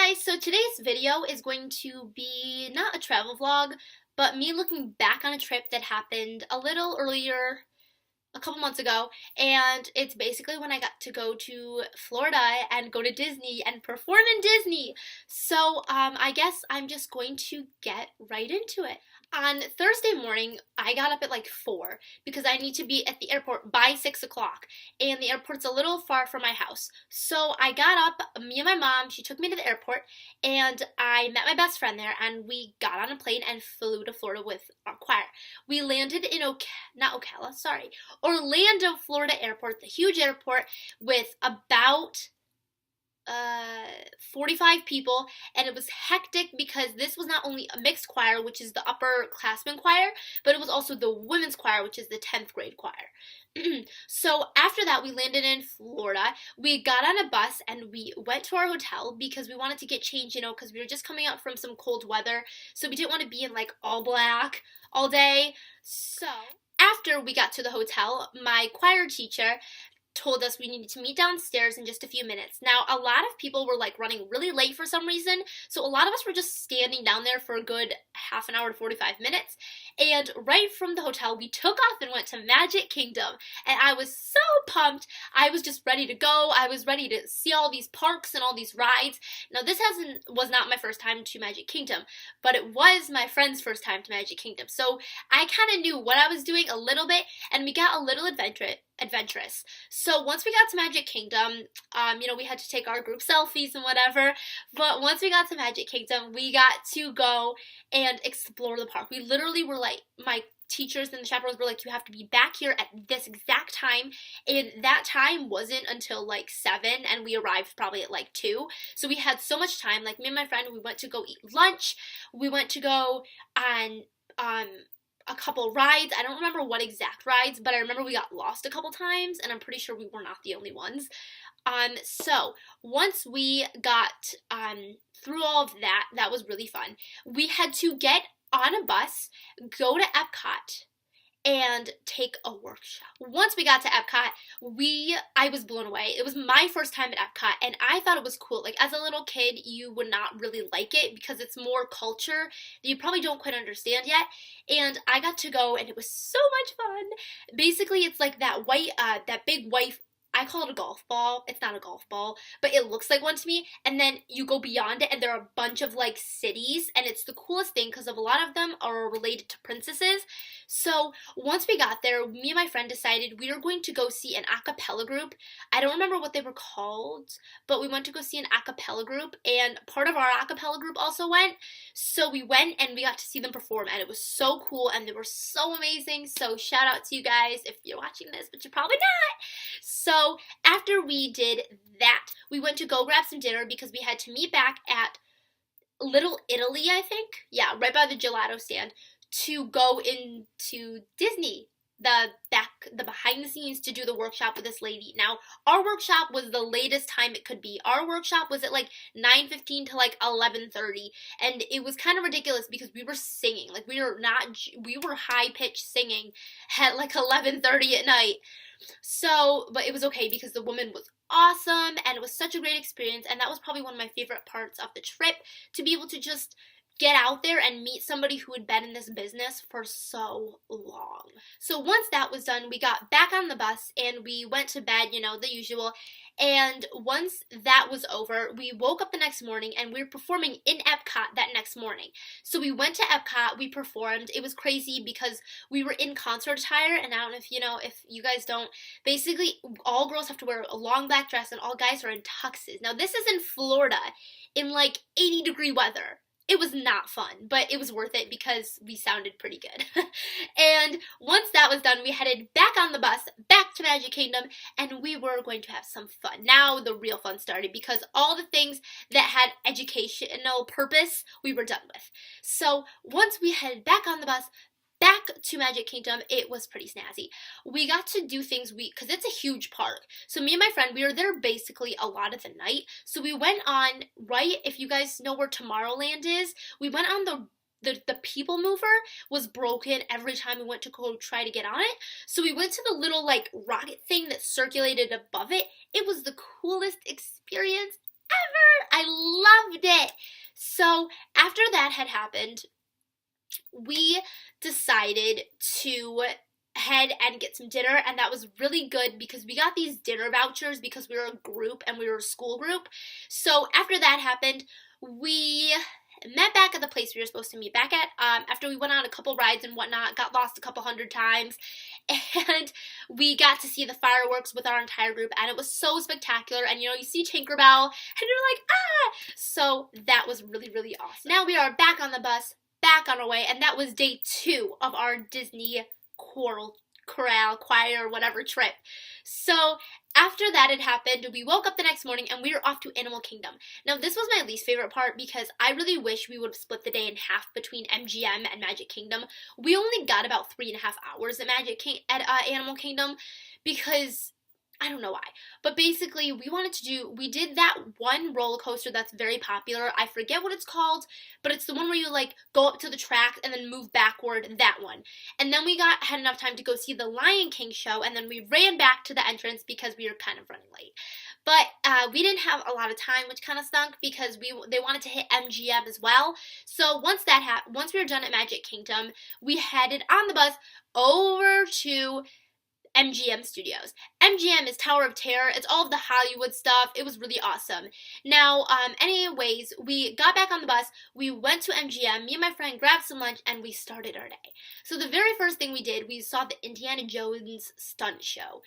guys, so today's video is going to be not a travel vlog, but me looking back on a trip that happened a little earlier, a couple months ago, and it's basically when I got to go to Florida and go to Disney and perform in Disney. So I guess I'm just going to get right into it. On Thursday morning, I got up at like 4 because I need to be at the airport by 6 o'clock, and the airport's a little far from my house. So I got up, me and my mom, she took me to the airport, and I met my best friend there, and we got on a plane and flew to Florida with our choir. We landed in Orlando, Florida airport, the huge airport with about 45 people, and it was hectic because this was not only a mixed choir, which is the upperclassmen choir, but it was also the women's choir, which is the 10th grade choir. So after that, we landed in Florida. We got on a bus and we went to our hotel because we wanted to get changed, because we were just coming out from some cold weather, so we didn't want to be in like all black all day. So after we got to the hotel, my choir teacher told us we needed to meet downstairs in just a few minutes. Now, a lot of people were like running really late for some reason, so a lot of us were just standing down there for a good half an hour to 45 minutes. And right from the hotel, we took off and went to Magic Kingdom, and I was so pumped. I was just ready to go. I was ready to see all these parks and all these rides. Now, this was not my first time to Magic Kingdom, but it was my friend's first time to Magic Kingdom. So I kind of knew what I was doing a little bit, and we got a little adventurous. So once we got to Magic Kingdom, we had to take our group selfies and whatever, but once we got to Magic Kingdom, we got to go and explore the park. We literally were like, my teachers and the chaperones were like, you have to be back here at this exact time, and that time wasn't until like 7, and we arrived probably at like 2, so we had so much time. Like, me and my friend, we went to go eat lunch, we went to go on a couple rides. I don't remember what exact rides, but I remember we got lost a couple times, and I'm pretty sure we were not the only ones. So once we got through all of that, that was really fun. We had to get on a bus, go to Epcot, and take a workshop. Once we got to Epcot, I was blown away. It was my first time at Epcot, and I thought it was cool. Like, as a little kid, you would not really like it because it's more culture that you probably don't quite understand yet. And I got to go, and it was so much fun. Basically, it's like that big white, I call it a golf ball. It's not a golf ball, but it looks like one to me. And then you go beyond it, and there are a bunch of like cities, and it's the coolest thing because a lot of them are related to princesses. So once we got there, me and my friend decided we were going to go see an a cappella group. I don't remember what they were called, but we went to go see an a cappella group, and part of our a cappella group also went. So we went and we got to see them perform, and it was so cool, and they were so amazing. So shout out to you guys if you're watching this, but you're probably not. So after we did that, we went to go grab some dinner because we had to meet back at Little Italy, I think. Yeah, right by the gelato stand to go into Disney, the behind the scenes, to do the workshop with this lady. Now, our workshop was the latest time it could be. Our workshop was at like 9:15 to like 11:30, and it was kind of ridiculous because we were singing. Like, we were high-pitched singing at like 11:30 at night. So, but it was okay because the woman was awesome, and it was such a great experience, and that was probably one of my favorite parts of the trip, to be able to just get out there and meet somebody who had been in this business for so long. So once that was done, we got back on the bus and we went to bed, the usual. And once that was over, we woke up the next morning and we were performing in Epcot that next morning. So we went to Epcot, we performed. It was crazy because we were in concert attire, and I don't know if you guys don't, basically all girls have to wear a long black dress and all guys are in tuxes. Now, this is in Florida in like 80-degree weather. It was not fun, but it was worth it because we sounded pretty good. And once that was done, we headed back on the bus, back to Magic Kingdom, and we were going to have some fun. Now the real fun started because all the things that had educational purpose, we were done with. So once we headed back on the bus, back to Magic Kingdom, it was pretty snazzy. We got to do things, because it's a huge park. So me and my friend, we were there basically a lot of the night. So we went on, if you guys know where Tomorrowland is, we went on the People Mover. Was broken every time we went to go try to get on it. So we went to the little like rocket thing that circulated above it. It was the coolest experience I loved it. So after that had happened, we decided to head and get some dinner, and that was really good because we got these dinner vouchers because we were a group and we were a school group. So after that happened, we met back at the place we were supposed to meet back at, after we went on a couple rides and whatnot, got lost a couple hundred times, and we got to see the fireworks with our entire group, and it was so spectacular. And you know, you see Tinkerbell and you're like, ah! So that was really, really awesome. Now we are back on the bus, back on our way, and that was day 2 of our Disney Chorale Choir whatever trip. So after that had happened, we woke up the next morning and we were off to Animal Kingdom. Now this was my least favorite part because I really wish we would have split the day in half between MGM and Magic Kingdom. We only got about 3.5 hours at Animal Kingdom because I don't know why. But basically, we did that one roller coaster that's very popular. I forget what it's called, but it's the one where you, like, go up to the track and then move backward, that one. And then we had enough time to go see the Lion King show, and then we ran back to the entrance because we were kind of running late. But we didn't have a lot of time, which kind of stunk because they wanted to hit MGM as well. So once we were done at Magic Kingdom, we headed on the bus over to MGM Studios. MGM is Tower of Terror. It's all of the Hollywood stuff. It was really awesome. Now, anyways, we got back on the bus. We went to MGM. Me and my friend grabbed some lunch, and we started our day. So the very first thing we did, we saw the Indiana Jones stunt show.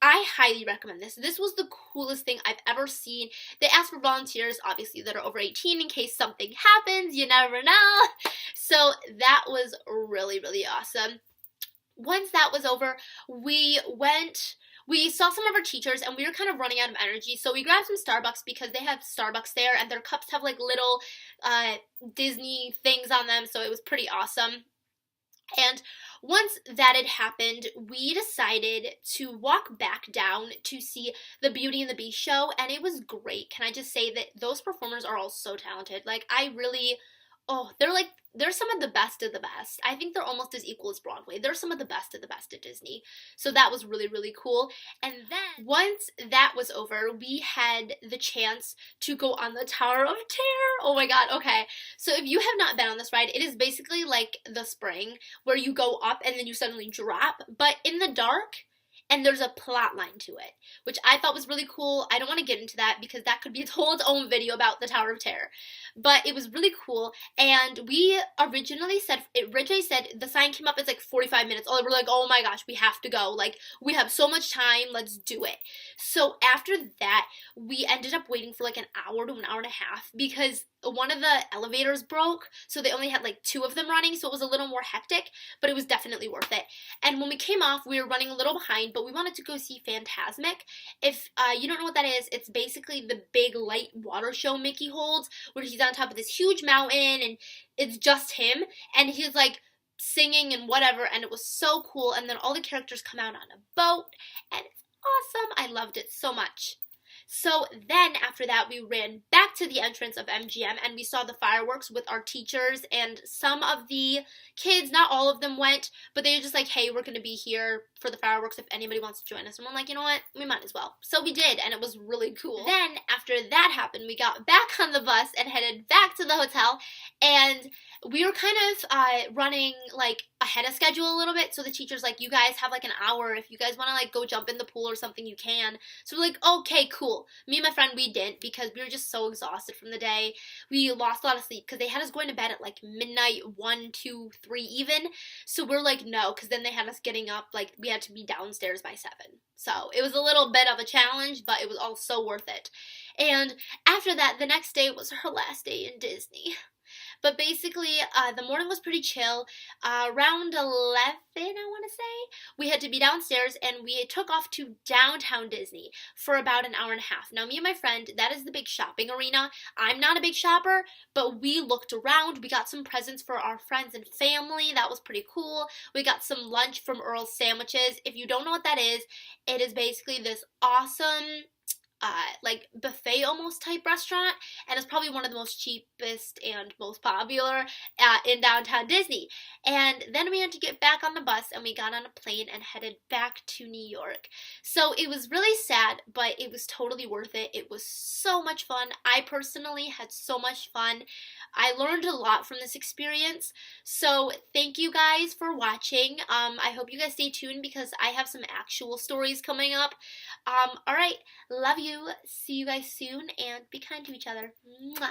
I highly recommend this. This was the coolest thing I've ever seen. They asked for volunteers, obviously, that are over 18 in case something happens. You never know. So that was really, really awesome. Once that was over, we saw some of our teachers, and we were kind of running out of energy, so we grabbed some Starbucks because they have Starbucks there, and their cups have, like, little Disney things on them, so it was pretty awesome. And once that had happened, we decided to walk back down to see the Beauty and the Beast show, and it was great. Can I just say that those performers are all so talented? Like, they're some of the best. I think they're almost as equal as Broadway. They're some of the best at Disney. So that was really, really cool. And then once that was over, we had the chance to go on the Tower of Terror. Oh my god, okay. So if you have not been on this ride, it is basically like the Spring, where you go up and then you suddenly drop, but in the dark. And there's a plot line to it, which I thought was really cool. I don't want to get into that because that could be its whole own video about the Tower of Terror. But it was really cool, and we originally said the sign came up as like 45 minutes. Oh, we're like, oh my gosh, we have to go. Like, we have so much time, let's do it. So after that, we ended up waiting for like an hour to an hour and a half because one of the elevators broke, so they only had like 2 of them running, so it was a little more hectic, but it was definitely worth it. And when we came off, we were running a little behind, but we wanted to go see Fantasmic. If you don't know what that is, it's basically the big light water show Mickey holds, where he's on top of this huge mountain, and it's just him, and he's like singing and whatever, and it was so cool. And then all the characters come out on a boat, and it's awesome. I loved it so much. So then after that, we ran back to the entrance of MGM, and we saw the fireworks with our teachers, and some of the kids, not all of them went, but they were just like, hey, we're going to be here for the fireworks if anybody wants to join us. And we're like, you know what, we might as well. So we did, and it was really cool. Then after that happened, we got back on the bus and headed back to the hotel, and we were kind of running like ahead of schedule a little bit. So the teacher's like, you guys have like an hour. If you guys want to like go jump in the pool or something, you can. So we're like, okay, cool. Me and my friend, we didn't because we were just so exhausted from the day. We lost a lot of sleep because they had us going to bed at like midnight, 1, 2, 3 even. So we're like, no, because then they had us getting up, like we had to be downstairs by 7. So it was a little bit of a challenge, but it was all so worth it. And after that, the next day was her last day in Disney. But basically, the morning was pretty chill. Around 11, I want to say, we had to be downstairs, and we took off to downtown Disney for about an hour and a half. Now, me and my friend, that is the big shopping arena. I'm not a big shopper, but we looked around. We got some presents for our friends and family. That was pretty cool. We got some lunch from Earl's Sandwiches. If you don't know what that is, it is basically this awesome like buffet almost type restaurant, and it's probably one of the most cheapest and most popular in downtown Disney. And then we had to get back on the bus, and we got on a plane and headed back to New York. So it was really sad, but it was totally worth it. It was so much fun. I personally had so much fun. I learned a lot from this experience. So thank you guys for watching. I hope you guys stay tuned because I have some actual stories coming up. Alright, love you. See you guys soon, and be kind to each other. Mwah.